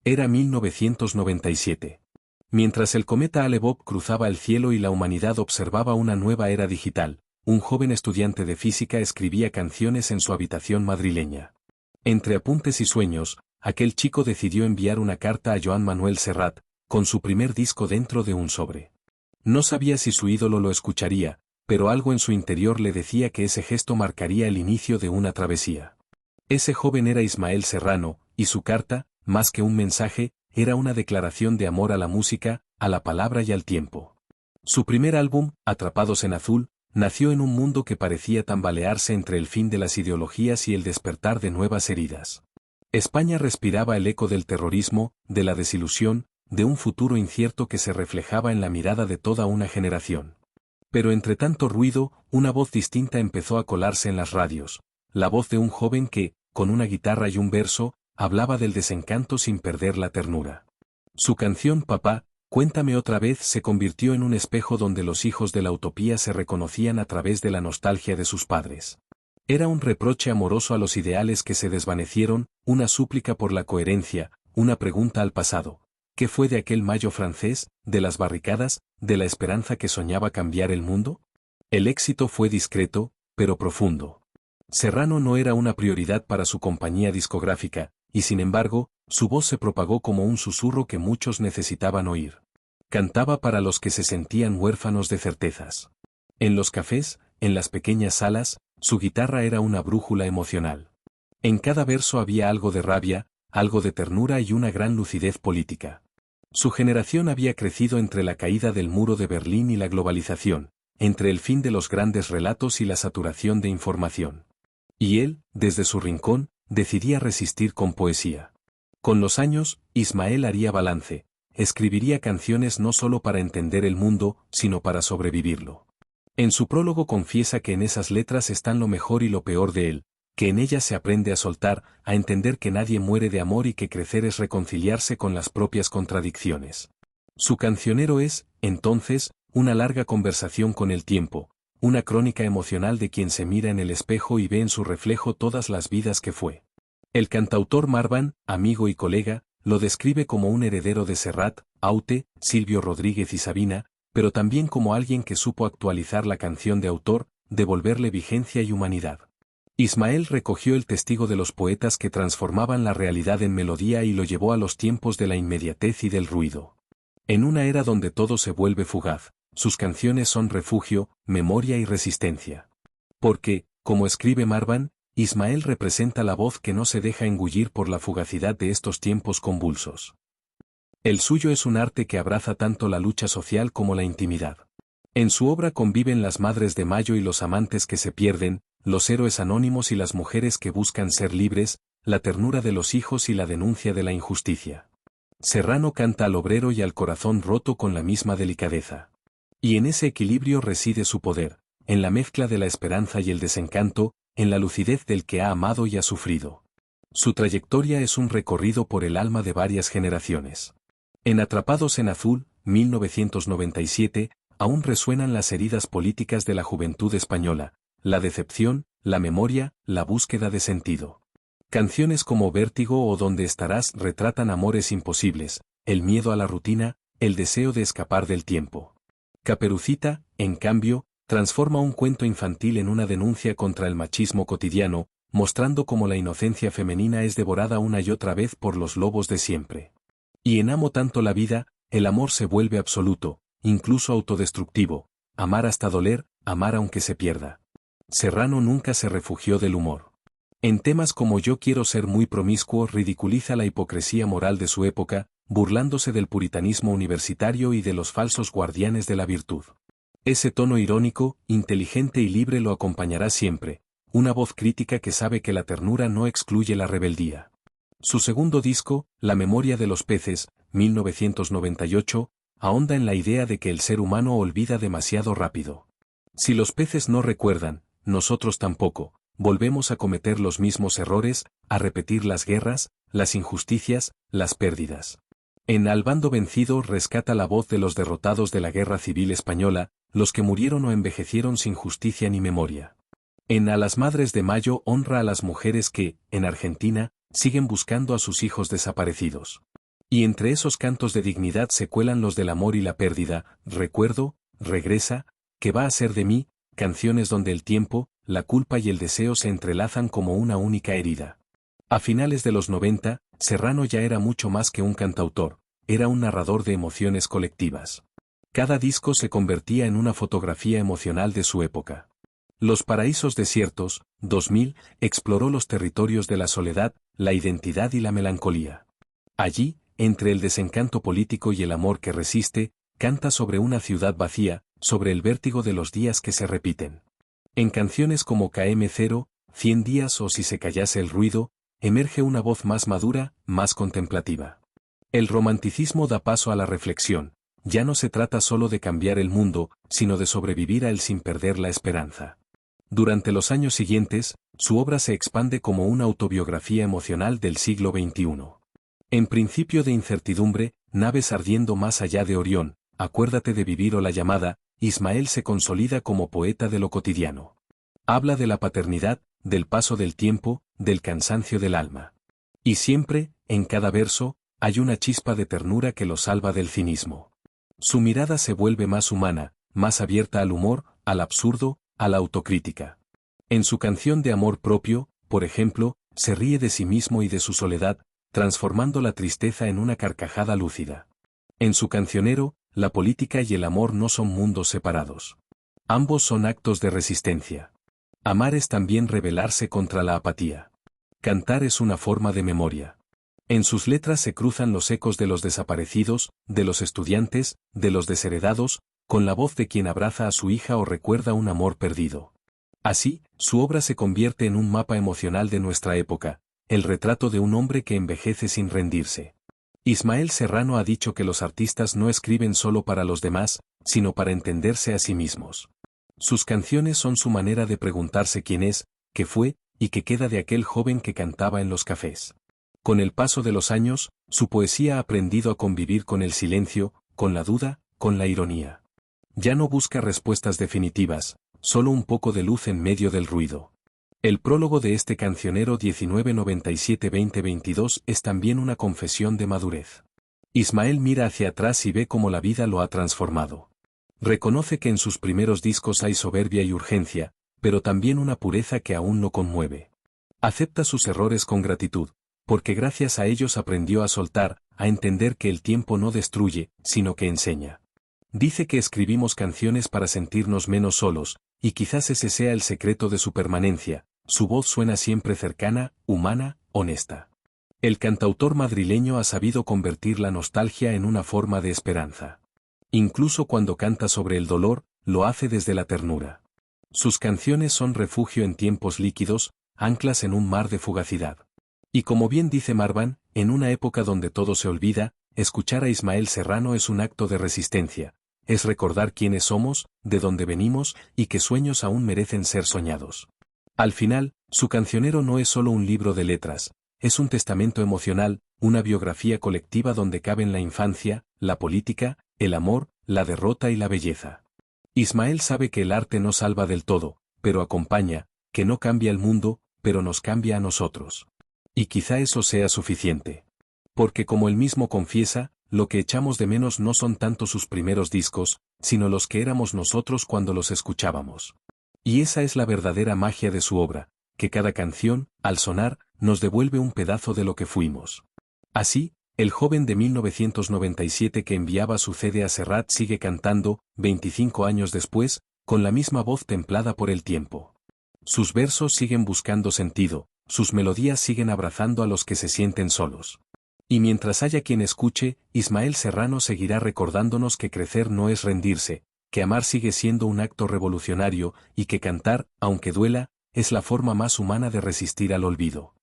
Era 1997. Mientras el cometa Hale-Bopp cruzaba el cielo y la humanidad observaba una nueva era digital, un joven estudiante de física escribía canciones en su habitación madrileña. Entre apuntes y sueños, aquel chico decidió enviar una carta a Joan Manuel Serrat, con su primer disco dentro de un sobre. No sabía si su ídolo lo escucharía, pero algo en su interior le decía que ese gesto marcaría el inicio de una travesía. Ese joven era Ismael Serrano, y su carta, más que un mensaje, era una declaración de amor a la música, a la palabra y al tiempo. Su primer álbum, Atrapados en Azul, nació en un mundo que parecía tambalearse entre el fin de las ideologías y el despertar de nuevas heridas. España respiraba el eco del terrorismo, de la desilusión, de un futuro incierto que se reflejaba en la mirada de toda una generación. Pero entre tanto ruido, una voz distinta empezó a colarse en las radios, la voz de un joven que, con una guitarra y un verso, hablaba del desencanto sin perder la ternura. Su canción Papá, cuéntame otra vez se convirtió en un espejo donde los hijos de la utopía se reconocían a través de la nostalgia de sus padres. Era un reproche amoroso a los ideales que se desvanecieron, una súplica por la coherencia, una pregunta al pasado. ¿Qué fue de aquel mayo francés, de las barricadas, de la esperanza que soñaba cambiar el mundo? El éxito fue discreto, pero profundo. Serrano no era una prioridad para su compañía discográfica, y sin embargo, su voz se propagó como un susurro que muchos necesitaban oír. Cantaba para los que se sentían huérfanos de certezas. En los cafés, en las pequeñas salas, su guitarra era una brújula emocional. En cada verso había algo de rabia, algo de ternura y una gran lucidez política. Su generación había crecido entre la caída del muro de Berlín y la globalización, entre el fin de los grandes relatos y la saturación de información. Y él, desde su rincón, decidía resistir con poesía. Con los años, Ismael haría balance, escribiría canciones no solo para entender el mundo, sino para sobrevivirlo. En su prólogo confiesa que en esas letras están lo mejor y lo peor de él, que en ellas se aprende a soltar, a entender que nadie muere de amor y que crecer es reconciliarse con las propias contradicciones. Su cancionero es, entonces, una larga conversación con el tiempo, una crónica emocional de quien se mira en el espejo y ve en su reflejo todas las vidas que fue. El cantautor Marván, amigo y colega, lo describe como un heredero de Serrat, Aute, Silvio Rodríguez y Sabina, pero también como alguien que supo actualizar la canción de autor, devolverle vigencia y humanidad. Ismael recogió el testigo de los poetas que transformaban la realidad en melodía y lo llevó a los tiempos de la inmediatez y del ruido. En una era donde todo se vuelve fugaz, sus canciones son refugio, memoria y resistencia. Porque, como escribe Marván, Ismael representa la voz que no se deja engullir por la fugacidad de estos tiempos convulsos. El suyo es un arte que abraza tanto la lucha social como la intimidad. En su obra conviven las madres de Mayo y los amantes que se pierden, los héroes anónimos y las mujeres que buscan ser libres, la ternura de los hijos y la denuncia de la injusticia. Serrano canta al obrero y al corazón roto con la misma delicadeza. Y en ese equilibrio reside su poder, en la mezcla de la esperanza y el desencanto, en la lucidez del que ha amado y ha sufrido. Su trayectoria es un recorrido por el alma de varias generaciones. En Atrapados en Azul, 1997, aún resuenan las heridas políticas de la juventud española, la decepción, la memoria, la búsqueda de sentido. Canciones como Vértigo o Donde estarás retratan amores imposibles, el miedo a la rutina, el deseo de escapar del tiempo. Caperucita, en cambio, transforma un cuento infantil en una denuncia contra el machismo cotidiano, mostrando cómo la inocencia femenina es devorada una y otra vez por los lobos de siempre. Y en Amo tanto la vida, el amor se vuelve absoluto, incluso autodestructivo, amar hasta doler, amar aunque se pierda. Serrano nunca se refugió del humor. En temas como Yo quiero ser muy promiscuo ridiculiza la hipocresía moral de su época, burlándose del puritanismo universitario y de los falsos guardianes de la virtud. Ese tono irónico, inteligente y libre lo acompañará siempre, una voz crítica que sabe que la ternura no excluye la rebeldía. Su segundo disco, La memoria de los peces, 1998, ahonda en la idea de que el ser humano olvida demasiado rápido. Si los peces no recuerdan, nosotros tampoco, volvemos a cometer los mismos errores, a repetir las guerras, las injusticias, las pérdidas. En Al bando vencido rescata la voz de los derrotados de la Guerra Civil Española, los que murieron o envejecieron sin justicia ni memoria. En A las Madres de Mayo honra a las mujeres que, en Argentina, siguen buscando a sus hijos desaparecidos. Y entre esos cantos de dignidad se cuelan los del amor y la pérdida, recuerdo, regresa, ¿qué va a ser de mí? Canciones donde el tiempo, la culpa y el deseo se entrelazan como una única herida. A finales de los 90, Serrano ya era mucho más que un cantautor, era un narrador de emociones colectivas. Cada disco se convertía en una fotografía emocional de su época. Los Paraísos Desiertos, 2000, exploró los territorios de la soledad, la identidad y la melancolía. Allí, entre el desencanto político y el amor que resiste, canta sobre una ciudad vacía, sobre el vértigo de los días que se repiten. En canciones como KM0, 100 días o Si se callase el ruido, emerge una voz más madura, más contemplativa. El romanticismo da paso a la reflexión, ya no se trata solo de cambiar el mundo, sino de sobrevivir a él sin perder la esperanza. Durante los años siguientes, su obra se expande como una autobiografía emocional del siglo XXI. En Principio de incertidumbre, Naves ardiendo más allá de Orión, Acuérdate de vivir o La llamada, Ismael se consolida como poeta de lo cotidiano. Habla de la paternidad, del paso del tiempo, del cansancio del alma. Y siempre, en cada verso, hay una chispa de ternura que lo salva del cinismo. Su mirada se vuelve más humana, más abierta al humor, al absurdo, a la autocrítica. En su canción de amor propio, por ejemplo, se ríe de sí mismo y de su soledad, transformando la tristeza en una carcajada lúcida. En su cancionero, la política y el amor no son mundos separados. Ambos son actos de resistencia. Amar es también rebelarse contra la apatía. Cantar es una forma de memoria. En sus letras se cruzan los ecos de los desaparecidos, de los estudiantes, de los desheredados, con la voz de quien abraza a su hija o recuerda un amor perdido. Así, su obra se convierte en un mapa emocional de nuestra época, el retrato de un hombre que envejece sin rendirse. Ismael Serrano ha dicho que los artistas no escriben solo para los demás, sino para entenderse a sí mismos. Sus canciones son su manera de preguntarse quién es, qué fue, y qué queda de aquel joven que cantaba en los cafés. Con el paso de los años, su poesía ha aprendido a convivir con el silencio, con la duda, con la ironía. Ya no busca respuestas definitivas, solo un poco de luz en medio del ruido. El prólogo de este cancionero 1997-2022 es también una confesión de madurez. Ismael mira hacia atrás y ve cómo la vida lo ha transformado. Reconoce que en sus primeros discos hay soberbia y urgencia, pero también una pureza que aún lo conmueve. Acepta sus errores con gratitud, porque gracias a ellos aprendió a soltar, a entender que el tiempo no destruye, sino que enseña. Dice que escribimos canciones para sentirnos menos solos, y quizás ese sea el secreto de su permanencia. Su voz suena siempre cercana, humana, honesta. El cantautor madrileño ha sabido convertir la nostalgia en una forma de esperanza. Incluso cuando canta sobre el dolor, lo hace desde la ternura. Sus canciones son refugio en tiempos líquidos, anclas en un mar de fugacidad. Y como bien dice Marván, en una época donde todo se olvida, escuchar a Ismael Serrano es un acto de resistencia, es recordar quiénes somos, de dónde venimos, y qué sueños aún merecen ser soñados. Al final, su cancionero no es solo un libro de letras, es un testamento emocional, una biografía colectiva donde caben la infancia, la política, el amor, la derrota y la belleza. Ismael sabe que el arte no salva del todo, pero acompaña, que no cambia el mundo, pero nos cambia a nosotros. Y quizá eso sea suficiente. Porque como él mismo confiesa, lo que echamos de menos no son tanto sus primeros discos, sino los que éramos nosotros cuando los escuchábamos. Y esa es la verdadera magia de su obra, que cada canción, al sonar, nos devuelve un pedazo de lo que fuimos. Así, el joven de 1997 que enviaba su CD a Serrat sigue cantando, 25 años después, con la misma voz templada por el tiempo. Sus versos siguen buscando sentido, sus melodías siguen abrazando a los que se sienten solos. Y mientras haya quien escuche, Ismael Serrano seguirá recordándonos que crecer no es rendirse, que amar sigue siendo un acto revolucionario, y que cantar, aunque duela, es la forma más humana de resistir al olvido.